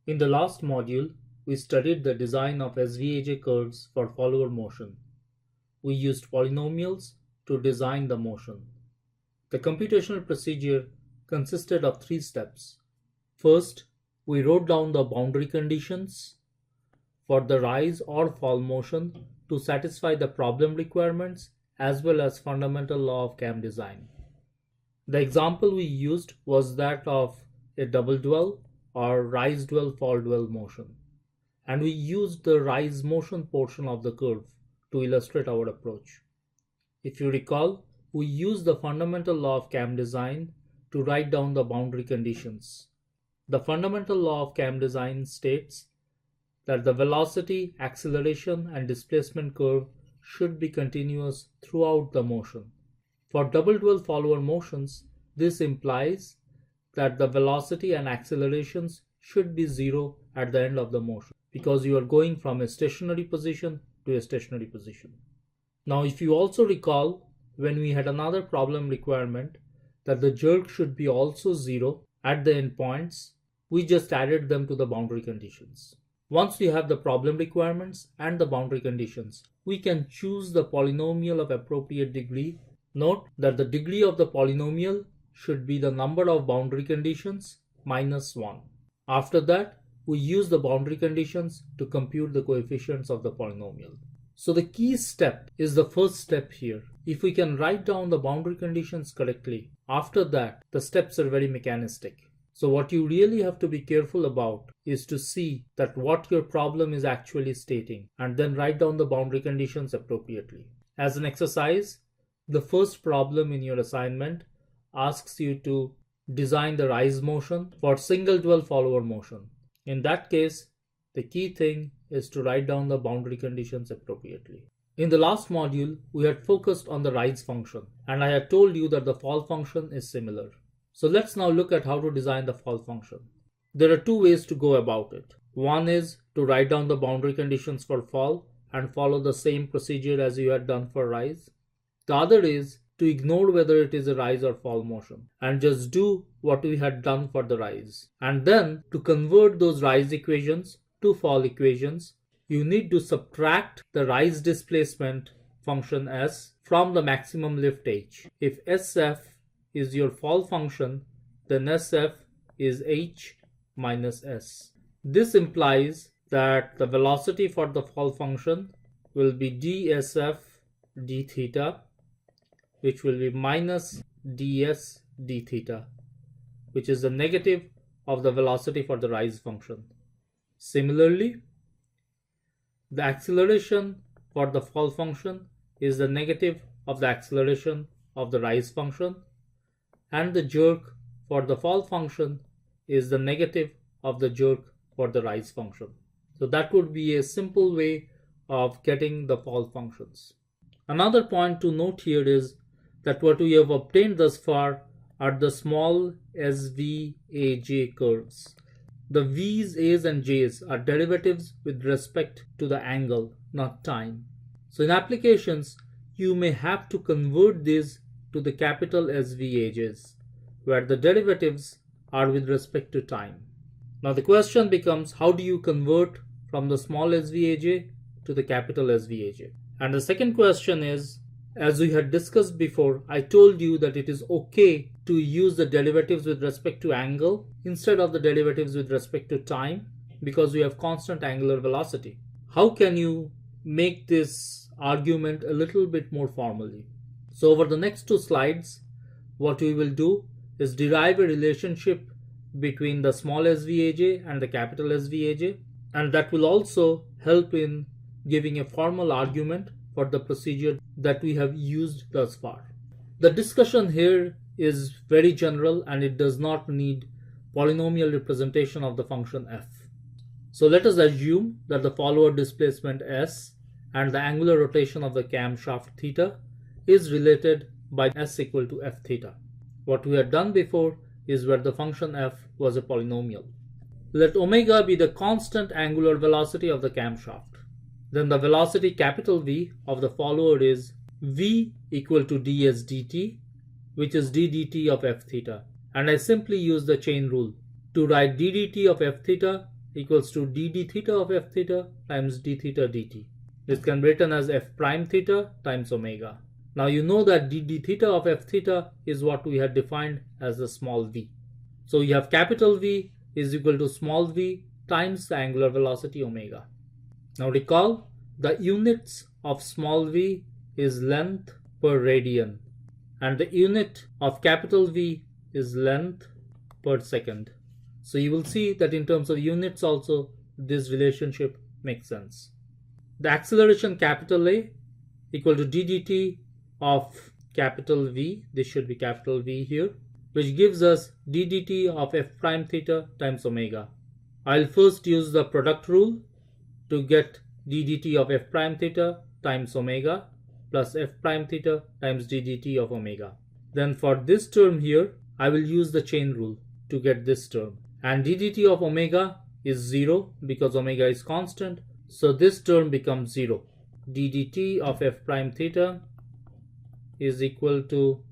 In the last module, we studied the design of SVAJ curves for follower motion. We used polynomials to design the motion. The computational procedure consisted of 3 steps. First, we wrote down the boundary conditions for the rise or fall motion to satisfy the problem requirements as well as fundamental law of CAM design. The example we used was that of a double dwell or rise dwell fall dwell motion, and we used the rise motion portion of the curve to illustrate our approach. If you recall, we used the fundamental law of CAM design to write down the boundary conditions. The fundamental law of CAM design states that the velocity, acceleration, and displacement curve should be continuous throughout the motion. For double dwell follower motions, this implies that the velocity and accelerations should be 0 at the end of the motion because you are going from a stationary position to a stationary position. Now, if you also recall, when we had another problem requirement that the jerk should be also 0 at the endpoints, we just added them to the boundary conditions. Once we have the problem requirements and the boundary conditions, we can choose the polynomial of appropriate degree. Note that the degree of the polynomial should be the number of boundary conditions minus 1. After that, we use the boundary conditions to compute the coefficients of the polynomial. So the key step is the first step here. If we can write down the boundary conditions correctly, after that, the steps are very mechanistic. So what you really have to be careful about is to see that what your problem is actually stating and then write down the boundary conditions appropriately. As an exercise, the first problem in your assignment asks you to design the rise motion for single dwell follower motion. In that case, the key thing is to write down the boundary conditions appropriately. In the last module, we had focused on the rise function, and I had told you that the fall function is similar. So let's now look at how to design the fall function. There are 2 ways to go about it. One is to write down the boundary conditions for fall and follow the same procedure as you had done for rise. The other is to ignore whether it is a rise or fall motion and just do what we had done for the rise. And then to convert those rise equations to fall equations, you need to subtract the rise displacement function s from the maximum lift h. If sf is your fall function, then sf is h minus s. This implies that the velocity for the fall function will be dsf d theta, which will be minus ds d theta, which is the negative of the velocity for the rise function. Similarly, the acceleration for the fall function is the negative of the acceleration of the rise function, and the jerk for the fall function is the negative of the jerk for the rise function. So that would be a simple way of getting the fall functions. Another point to note here is that what we have obtained thus far are the small SVAJ curves. The V's, A's and J's are derivatives with respect to the angle, not time. So in applications, you may have to convert these to the capital SVAJs, where the derivatives are with respect to time. Now the question becomes, how do you convert from the small SVAJ to the capital SVAJ? And the second question is, as we had discussed before, I told you that it is okay to use the derivatives with respect to angle instead of the derivatives with respect to time because we have constant angular velocity. How can you make this argument a little bit more formally? So over the next 2 slides, what we will do is derive a relationship between the small SVAJ and the capital SVAJ, and that will also help in giving a formal argument for the procedure that we have used thus far. The discussion here is very general and it does not need polynomial representation of the function f. So let us assume that the follower displacement s and the angular rotation of the camshaft theta is related by s equal to f theta. What we had done before is where the function f was a polynomial. Let omega be the constant angular velocity of the camshaft. Then the velocity capital V of the follower is v equal to ds dt, which is d dt of f theta. And I simply use the chain rule to write d dt of f theta equals to d d theta of f theta times d theta dt. This can be written as f prime theta times omega. Now you know that d d theta of f theta is what we had defined as the small v. So you have capital V is equal to small v times the angular velocity omega. Now recall, the units of small v is length per radian and the unit of capital V is length per second. So you will see that in terms of units also this relationship makes sense. The acceleration capital A equal to d dt of capital V, this should be capital V here, which gives us d dt of f prime theta times omega. I'll first use the product rule to get d dt of f prime theta times omega plus f prime theta times d dt of omega. Then for this term here, I will use the chain rule to get this term. And d dt of omega is 0 because omega is constant. So this term becomes 0. d dt of f prime theta is equal to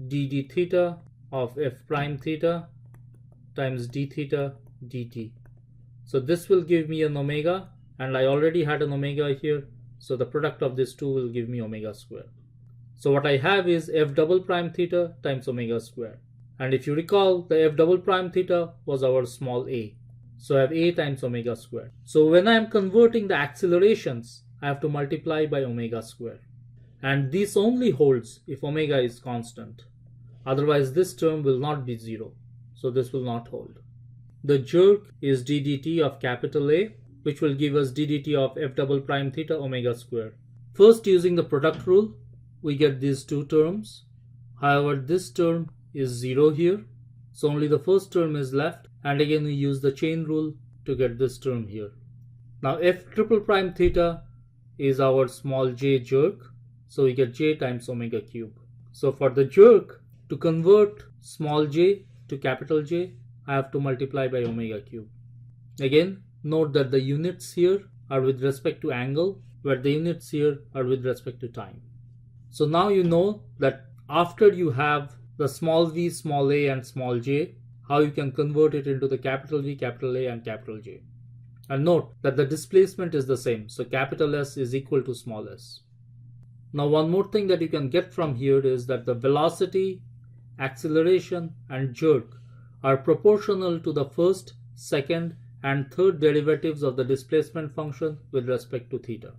d d theta of f prime theta times d theta dt. So this will give me an omega, and I already had an omega here, so the product of these two will give me omega square. So what I have is f double prime theta times omega square. And if you recall, the f double prime theta was our small a. So I have a times omega square. So when I am converting the accelerations, I have to multiply by omega square. And this only holds if omega is constant. Otherwise this term will not be 0. So this will not hold. The jerk is d dt of capital A, which will give us d dt of f double prime theta omega square. First, using the product rule, we get these two terms. However, this term is 0 here. So only the first term is left. And again we use the chain rule to get this term here. Now f triple prime theta is our small j jerk. So we get j times omega cube. So for the jerk, to convert small j to capital J, I have to multiply by omega cube. Again, note that the units here are with respect to angle, where the units here are with respect to time. So now you know that after you have the small v, small a and small j, how you can convert it into the capital V, capital A and capital J. And note that the displacement is the same. So capital S is equal to small s. Now one more thing that you can get from here is that the velocity, acceleration and jerk are proportional to the first, second and third derivatives of the displacement function with respect to theta.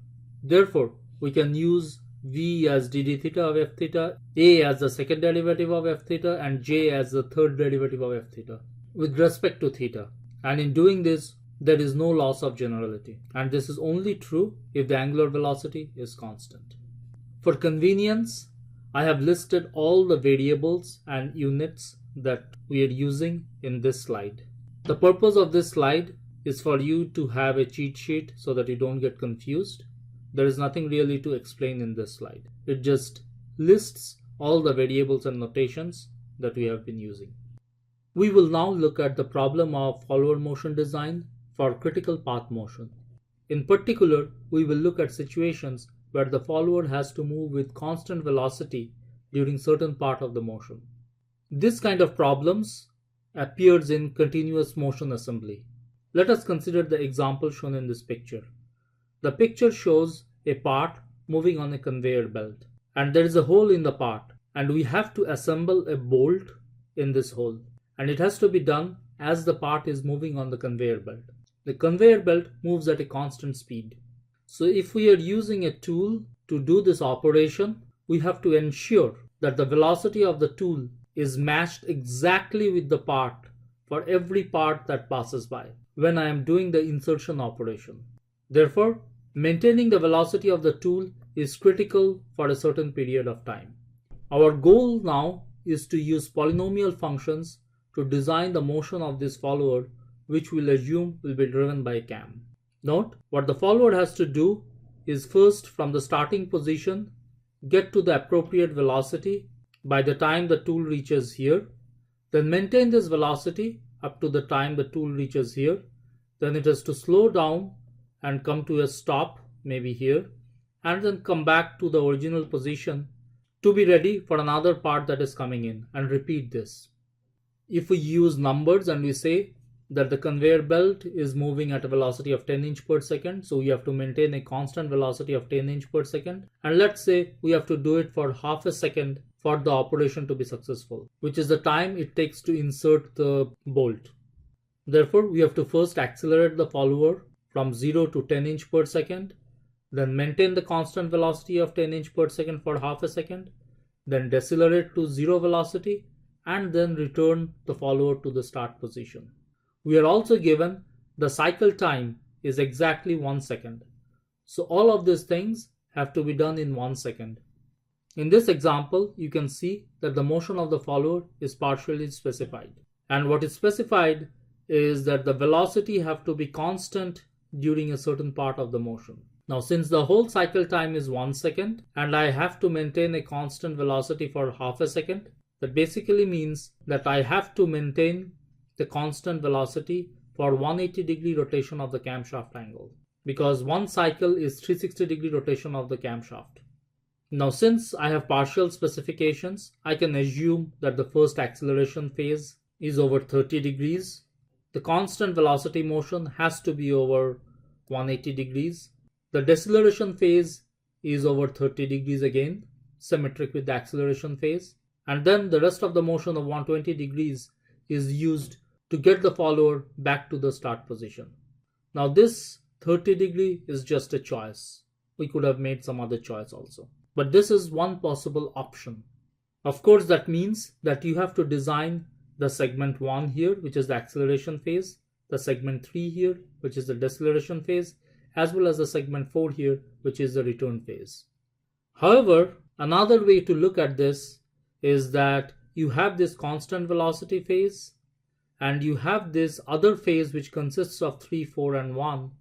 Therefore, we can use v as d d theta of f theta, a as the second derivative of f theta and j as the third derivative of f theta with respect to theta. And in doing this, there is no loss of generality. And this is only true if the angular velocity is constant. For convenience, I have listed all the variables and units that we are using in this slide. The purpose of this slide is for you to have a cheat sheet so that you don't get confused. There is nothing really to explain in this slide. It just lists all the variables and notations that we have been using. We will now look at the problem of follower motion design for critical path motion. In particular, we will look at situations where the follower has to move with constant velocity during certain part of the motion. This kind of problems appears in continuous motion assembly. Let us consider the example shown in this picture. The picture shows a part moving on a conveyor belt, and there is a hole in the part, and we have to assemble a bolt in this hole, and it has to be done as the part is moving on the conveyor belt. The conveyor belt moves at a constant speed. So if we are using a tool to do this operation, we have to ensure that the velocity of the tool is matched exactly with the part for every part that passes by when I am doing the insertion operation. Therefore, maintaining the velocity of the tool is critical for a certain period of time. Our goal now is to use polynomial functions to design the motion of this follower, which we'll assume will be driven by a cam. Note, what the follower has to do is first, from the starting position, get to the appropriate velocity by the time the tool reaches here, then maintain this velocity up to the time the tool reaches here, then it has to slow down and come to a stop, maybe here, and then come back to the original position to be ready for another part that is coming in, and repeat this. If we use numbers and we say that the conveyor belt is moving at a velocity of 10 inch per second. So we have to maintain a constant velocity of 10 inch per second. And let's say we have to do it for half a second for the operation to be successful, which is the time it takes to insert the bolt. Therefore, we have to first accelerate the follower from 0 to 10 inch per second, then maintain the constant velocity of 10 inch per second for half a second, then decelerate to 0 velocity, and then return the follower to the start position. We are also given the cycle time is exactly 1 second. So all of these things have to be done in 1 second. In this example, you can see that the motion of the follower is partially specified. And what is specified is that the velocity have to be constant during a certain part of the motion. Now, since the whole cycle time is 1 second and I have to maintain a constant velocity for half a second, that basically means that I have to maintain the constant velocity for 180-degree rotation of the camshaft angle, because one cycle is 360-degree rotation of the camshaft. Now, since I have partial specifications, I can assume that the first acceleration phase is over 30 degrees. The constant velocity motion has to be over 180 degrees. The deceleration phase is over 30 degrees again, symmetric with the acceleration phase. And then the rest of the motion of 120 degrees is used to get the follower back to the start position. Now this 30 degree is just a choice. We could have made some other choice also. But this is one possible option. Of course, that means that you have to design the segment 1 here, which is the acceleration phase, the segment 3 here, which is the deceleration phase, as well as the segment 4 here, which is the return phase. However, another way to look at this is that you have this constant velocity phase and you have this other phase which consists of 3, 4 and 1,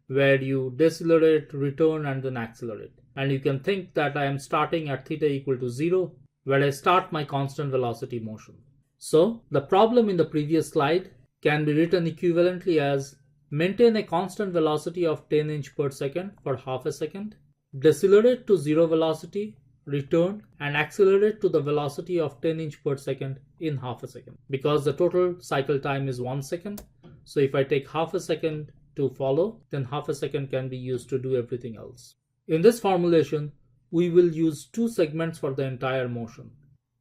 where you decelerate, return and then accelerate. And you can think that I am starting at theta equal to 0, where I start my constant velocity motion. So the problem in the previous slide can be written equivalently as maintain a constant velocity of 10 inch per second for half a second, decelerate to 0 velocity, return and accelerate to the velocity of 10 inch per second in half a second, because the total cycle time is 1 second. So if I take half a second to follow, then half a second can be used to do everything else. In this formulation, we will use 2 segments for the entire motion.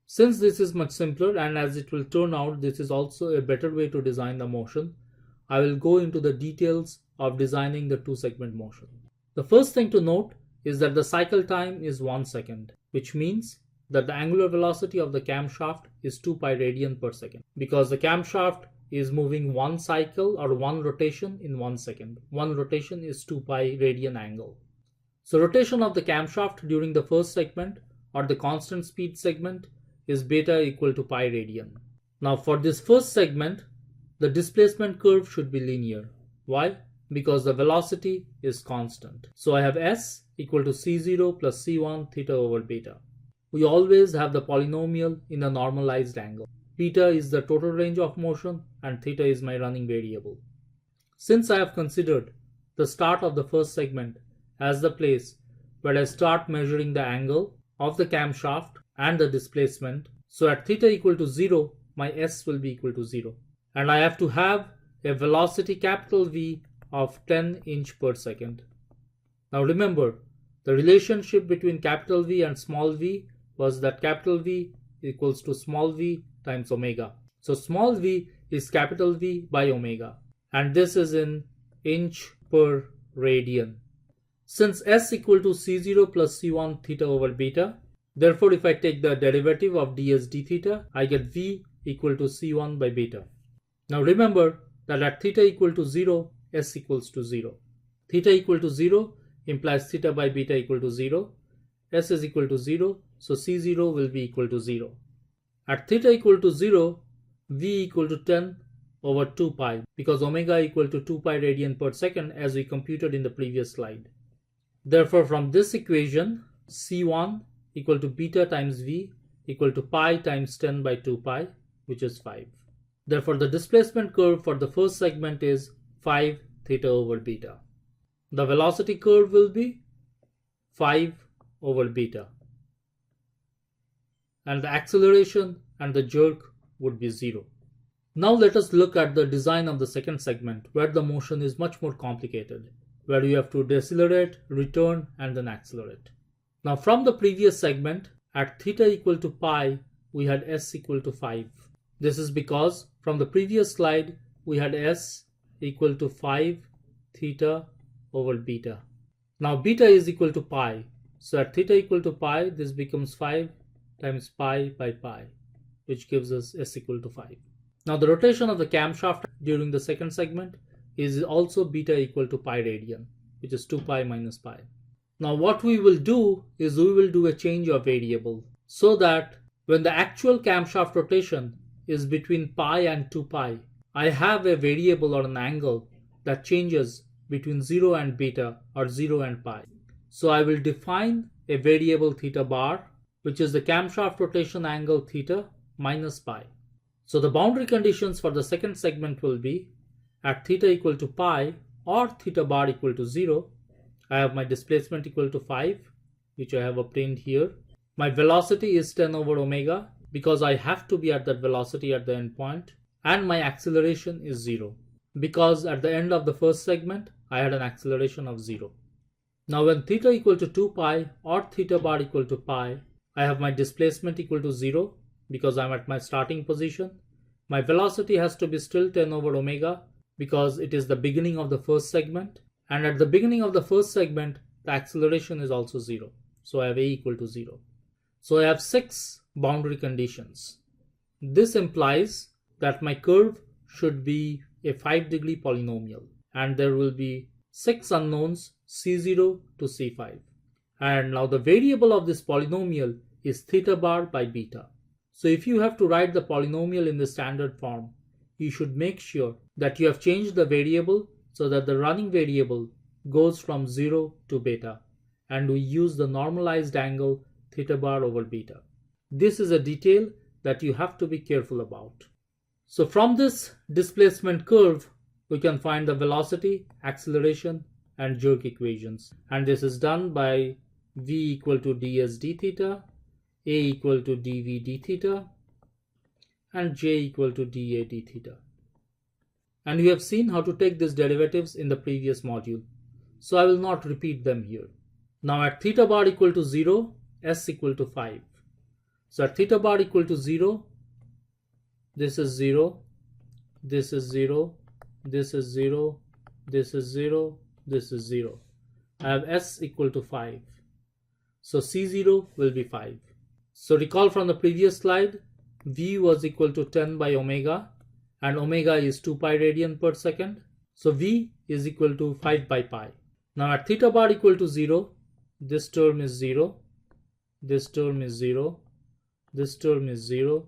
Since this is much simpler, and as it will turn out, this is also a better way to design the motion, I will go into the details of designing the 2 segment motion. The first thing to note is that the cycle time is 1 second, which means that the angular velocity of the camshaft is 2 pi radian per second, because the camshaft is moving one cycle or one rotation in 1 second. One rotation is 2 pi radian angle. So rotation of the camshaft during the first segment or the constant speed segment is beta equal to pi radian. Now for this first segment, the displacement curve should be linear. Why? Because the velocity is constant. So I have S equal to C0 plus C1 theta over beta. We always have the polynomial in a normalized angle. Beta is the total range of motion and theta is my running variable. Since I have considered the start of the first segment as the place where I start measuring the angle of the camshaft and the displacement, so at theta equal to 0, my S will be equal to 0. And I have to have a velocity capital V of 10 inch per second. Now remember, the relationship between capital V and small v was that capital V equals to small v times omega. So small v is capital V by omega, and this is in inch per radian. Since S equal to C0 plus C1 theta over beta, therefore if I take the derivative of ds d theta, I get V equal to C1 by beta. Now remember that at theta equal to 0, S equals to 0. Theta equal to 0 implies theta by beta equal to 0. S is equal to 0, so C0 will be equal to 0. At theta equal to 0, V equal to 10 over 2 pi, because omega equal to 2 pi radian per second as we computed in the previous slide. Therefore from this equation, C1 equal to beta times V equal to pi times 10 by 2 pi, which is 5. Therefore the displacement curve for the first segment is 5 theta over beta. The velocity curve will be 5 over beta. And the acceleration and the jerk would be 0. Now let us look at the design of the second segment, where the motion is much more complicated, where you have to decelerate, return, and then accelerate. Now from the previous segment, at theta equal to pi, we had s equal to 5. This is because from the previous slide, we had s equal to 5 theta over beta. Now beta is equal to pi. So at theta equal to pi, this becomes 5 times pi by pi, which gives us s equal to 5. Now the rotation of the camshaft during the second segment is also beta equal to pi radian, which is 2 pi minus pi. Now what we will do is we will do a change of variable so that when the actual camshaft rotation is between pi and 2 pi, I have a variable or an angle that changes between 0 and beta or 0 and pi. So I will define a variable theta bar, which is the camshaft rotation angle theta minus pi. So the boundary conditions for the second segment will be at theta equal to pi or theta bar equal to 0. I have my displacement equal to 5, which I have obtained here. My velocity is 10 over omega because I have to be at that velocity at the end point. And my acceleration is 0 because at the end of the first segment, I had an acceleration of 0. Now when theta equal to 2 pi or theta bar equal to pi, I have my displacement equal to 0 because I'm at my starting position. My velocity has to be still 10 over omega because it is the beginning of the first segment. And at the beginning of the first segment, the acceleration is also 0. So I have a equal to 0. So I have 6 boundary conditions. This implies that my curve should be a 5-degree polynomial. And there will be 6 unknowns c0 to c5. And now the variable of this polynomial is theta bar by beta. So if you have to write the polynomial in the standard form, you should make sure that you have changed the variable so that the running variable goes from 0 to beta, and we use the normalized angle theta bar over beta. This is a detail that you have to be careful about. So from this displacement curve, we can find the velocity, acceleration, and jerk equations. And this is done by v equal to ds d theta, a equal to dv d theta, and j equal to dA d theta. And we have seen how to take these derivatives in the previous module, so I will not repeat them here. Now at theta bar equal to 0, s equal to 5. So at theta bar equal to 0, this is 0, this is 0, this is 0, this is 0, this is 0. I have s equal to 5. So c0 will be 5. So recall from the previous slide, v was equal to 10 by omega, and omega is 2 pi radian per second. So v is equal to 5 by pi. Now at theta bar equal to 0, this term is 0, this term is 0, this term is 0,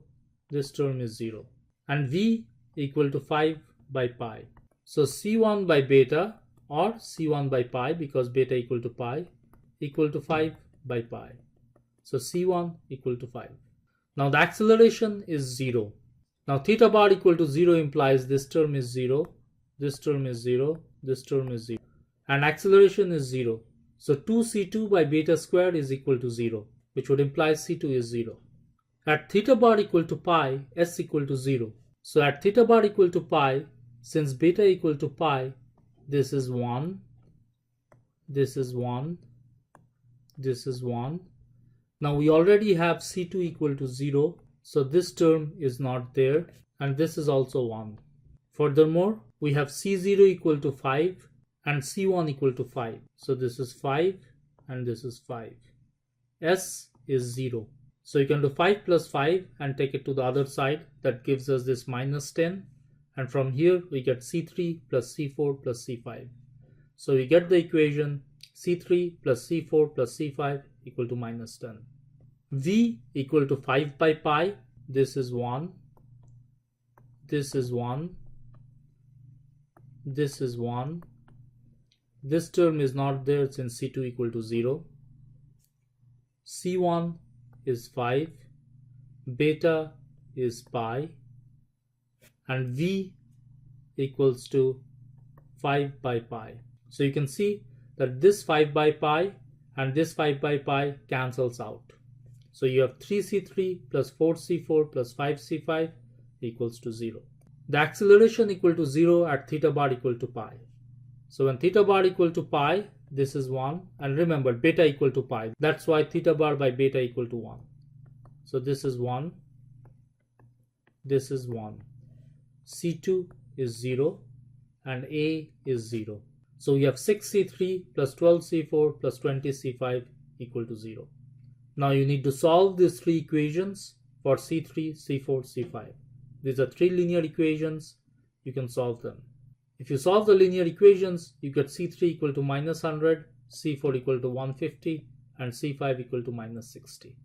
this term is 0. And v equal to 5 by pi. So c1 by beta, or c1 by pi because beta equal to pi, equal to 5 by pi. So c1 equal to 5. Now the acceleration is 0. Now theta bar equal to 0 implies this term is 0, this term is 0, this term is 0. And acceleration is 0. So 2c2 by beta squared is equal to 0, which would imply c2 is 0. At theta bar equal to pi, s equal to 0. So at theta bar equal to pi, since beta equal to pi, this is 1, this is 1, this is 1. Now we already have c2 equal to 0, so this term is not there, and this is also 1. Furthermore, we have c0 equal to 5 and c1 equal to 5. So this is 5 and this is 5. S is 0. So you can do 5 plus 5 and take it to the other side. That gives us this minus 10. And from here we get c3 plus c4 plus c5. So we get the equation c3 plus c4 plus c5 equal to minus 10. V equal to 5 by pi. This is 1. This is 1. This is 1. This term is not there since c2 equal to 0. c1 is 5. Beta is pi. And V equals to 5 by pi. So you can see that this 5 by pi and this 5 by pi cancels out. So you have 3c3 plus 4c4 plus 5c5 equals to 0. the acceleration equal to 0 at theta bar equal to pi. So when theta bar equal to pi, this is 1, and remember beta equal to pi. That's why theta bar by beta equal to 1. So this is 1, this is 1. C2 is 0 and A is 0. So we have 6C3 plus 12C4 plus 20C5 equal to 0. Now you need to solve these three equations for C3, C4, C5. These are three linear equations. You can solve them. If you solve the linear equations, you get C3 equal to minus 100, C4 equal to 150, and C5 equal to minus 60.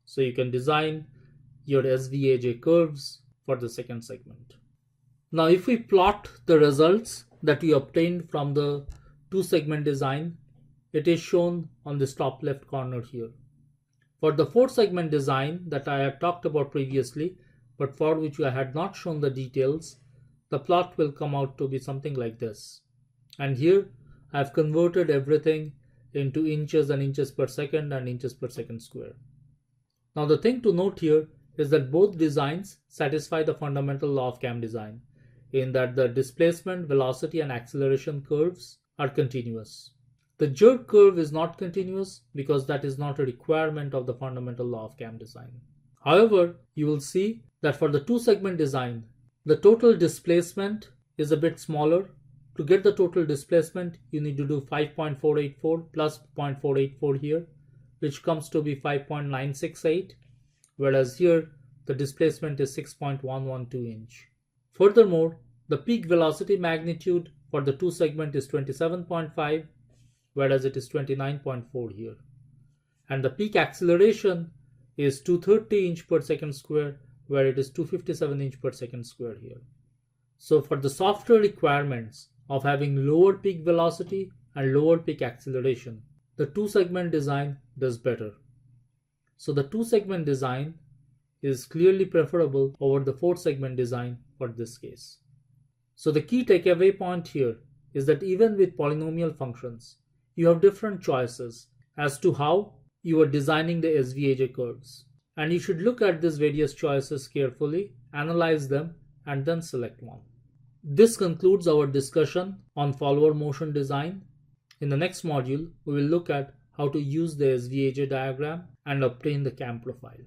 So you can design your SVAJ curves for the second segment. Now if we plot the results that we obtained from the two-segment design, it is shown on this top left corner here. For the four-segment design that I had talked about previously, but for which I had not shown the details, the plot will come out to be something like this. And here I have converted everything into inches and inches per second and inches per second square. Now the thing to note here is that both designs satisfy the fundamental law of CAM design, in that the displacement, velocity and acceleration curves are continuous. The jerk curve is not continuous because that is not a requirement of the fundamental law of CAM design. However, you will see that for the two-segment design, the total displacement is a bit smaller. To get the total displacement, you need to do 5.484 plus 0.484 here, which comes to be 5.968, whereas here the displacement is 6.112 inch. Furthermore, the peak velocity magnitude for the two segment is 27.5, whereas it is 29.4 here. And the peak acceleration is 230 inch per second square, where it is 257 inch per second square here. So for the software requirements of having lower peak velocity and lower peak acceleration, the two-segment design does better. So the two-segment design is clearly preferable over the four-segment design for this case. So the key takeaway point here is that even with polynomial functions, you have different choices as to how you are designing the SVAJ curves. And you should look at these various choices carefully, analyze them, and then select one. This concludes our discussion on follower motion design. In the next module, we will look at how to use the SVAJ diagram and obtain the CAM profile.